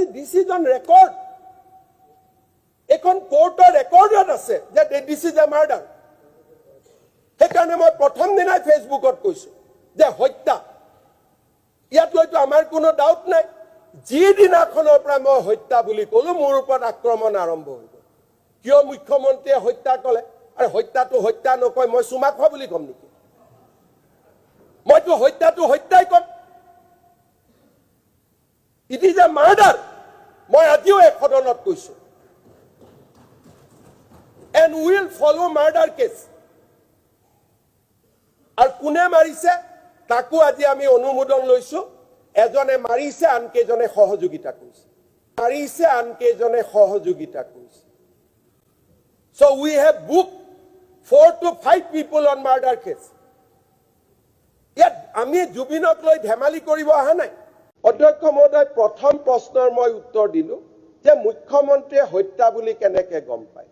this is on record. এখন কোৰ্টৰ ৰেকৰ্ডত আছে যে this is a murder. সেইকাৰণে মই প্ৰথম দিনাই ফেচবুকত কৈছো যে হত্যা ইয়াত লৈতো আমাৰ কোনো ডাউট নাই যিদিনাখনৰ পৰা মই হত্যা বুলি ক'লো মোৰ ওপৰত আক্ৰমণ আৰম্ভ হৈ গ'ল কিয় মুখ্যমন্ত্ৰীয়ে হত্যা ক'লে আৰু হত্যাটো হত্যা নকয় মই চুমা খোৱা বুলি ক'ম নেকি মইতো হত্যাটো হত্যাই ক'ম It is a murder. মই আজিও এক সদনত কৈছো and we will follow murder case আৰু কোনে মাৰিছে তাকো আজি আমি অনুমোদন লৈছো এজনে মাৰিছে আনকেজনে সহযোগিতা কৰিছে মাৰিছে আনকেজনে সহযোগিতা কৰিছে so we have booked 4 to 5 people on murder case ইয়াত আমি জুবিনক লৈ ধেমালি কৰিব অহা নাই অধ্যক্ষ মহোদয় প্ৰথম প্ৰশ্নৰ মই উত্তৰ দিলো যে মুখ্যমন্ত্ৰীয়ে হত্যা বুলি কেনেকৈ গম পায়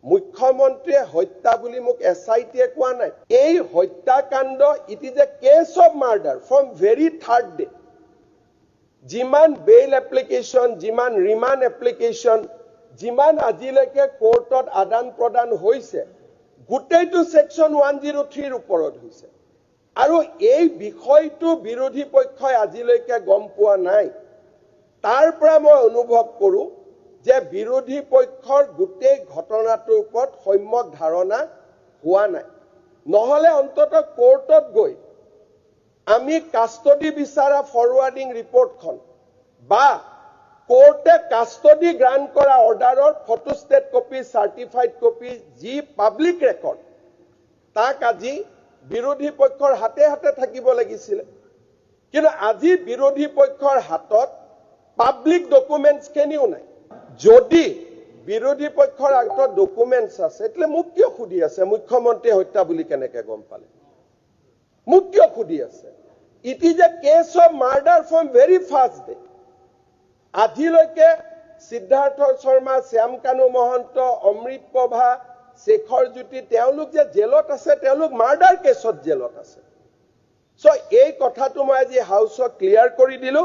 মুখ্যমন্ত্ৰীয়ে হত্যা বুলি মোক এসআইটিয়ে কোৱা নাই এই হত্যাকাণ্ড it is a case of murder from very third day যিমান বেইল এপ্লিকেশ্যন যিমান ৰিমাণ্ড এপ্লিকেশ্যন যিমান আজিলৈকে কোৰ্টত আদান প্ৰদান হৈছে গোটেইটো সেকশন 103 ৰ ওপৰত হৈছে আৰু এই বিষয়টো বিৰোধী পক্ষই আজিলৈকে গম পোৱা নাই তাৰ পৰা মই অনুভৱ কৰো যে বিৰোধী পক্ষৰ গোটেই ঘটনাটোৰ ওপৰত সম্যক ধাৰণা হোৱা নাই নহলে অন্তত কোৰ্টত গৈ আমি কাষ্টডি বিচাৰা ফৰৱাৰ্ডিং ৰিপৰ্টখন বা কোৰ্টে কাষ্টডি গ্ৰান্ট কৰা অৰ্ডাৰৰ ফটোষ্টেট কপি সাৰ্টিফাইড কপি যি পাব্লিক ৰেকৰ্ড তাক আজি বিৰোধী পক্ষৰ হাতে হাতে থাকিব লাগিছিল কিন্তু আজি বিৰোধী পক্ষৰ হাতত পাব্লিক ডকুমেন্টছ কেনিও নাই যদি বিৰোধী পক্ষৰ হাতত ডকুমেন্টছ আছে তেলে মোক কিয় খুদি আছে মুখ্যমন্ত্ৰী হত্যা বুলি কেনেকৈ গম পালে মোক কিয় খুদি আছে it is a case of murder from very first day আজিলৈকে সিদ্ধাৰ্থ শৰ্মা শ্যামকানু মহন্ত অমৃত প্ৰভা শেখৰ জ্যোতি তেওঁলোক যে জেলত আছে তেওঁলোক মাৰ্ডাৰ কেছত জেলত আছে সো এই কথাটো মই আজি হাউসক ক্লিয়াৰ কৰি দিলো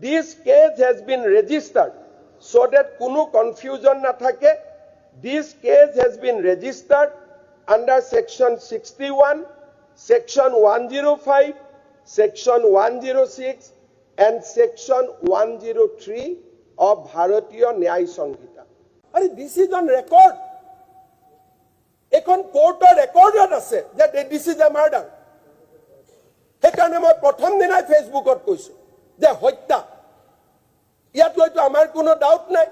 this case has been registered so that কোনো confusion না থাকে this case has been registered under section 61 section 105 section 106 and section 103 of Bharatiya Nyay Sanhita are this is on record এখন কোৰ্টৰ ৰেকৰ্ডত আছে যে this is a murder সেইকাৰণে মই প্ৰথম দিনাই ফেচবুকত কৈছো যে হত্যা ইয়াত লৈতো আমাৰ কোনো ডাউট নাই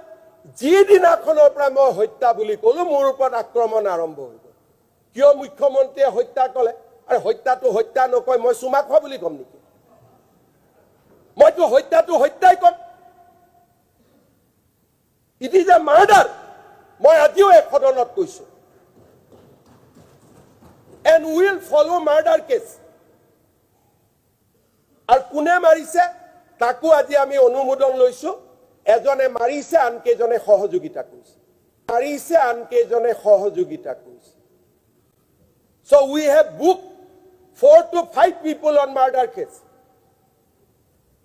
যিদিনাখনৰ পৰা মই হত্যা বুলি ক'লো মোৰ ওপৰত আক্ৰমণ আৰম্ভ হৈ গ'ল কিয় মুখ্যমন্ত্ৰীয়ে হত্যা ক'লে আৰু হত্যাটো হত্যা নকয় মই চুমা খোৱা বুলি ক'ম নেকি মইতো হত্যাটো হত্যাই ক'ম ইট ইজ এ মাৰ্ডাৰ মই আজিও এক সদনত কৈছো and we will follow murder case আৰু কোনে মাৰিছে তাকো আজি আমি অনুমোদন লৈছো এজনে মাৰিছে আনকেজনে সহযোগিতা কৰিছে মাৰিছে আনকেজনে সহযোগিতা কৰিছে so we have booked 4 to 5 people on murder case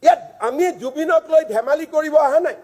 ইয়াত আমি জুবিনক লৈ ধেমালি কৰিব অহা নাই